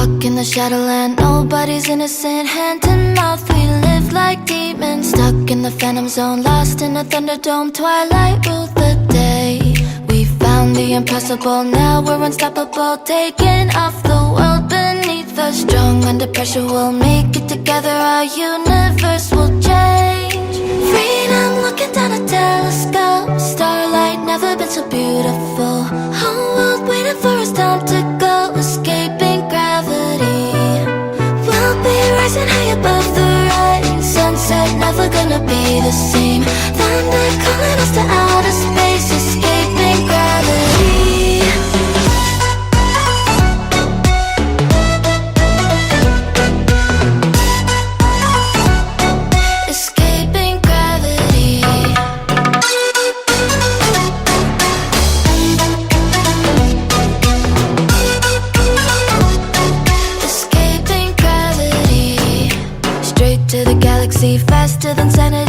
Walk in the shadowland, nobody's innocent. Hand in mouth, we live like demons. Stuck in the phantom zone, lost in a thunderdome. Twilight ruled the day. We found the impossible, now we're unstoppable. Taking off the world beneath us. Strong under pressure, we'll make it together. Our universe will change. Freedom, looking down a telescope. Starlight, never been so beautiful. Whole world waiting for us, time to go. Escaping gravity. We'll be rising high above the rain. Sunset, never gonna be the same. Thunder calling us to outer space. Escaping gravity. Escaping gravity. Escaping gravity. Straight to the galaxy, faster than sanity.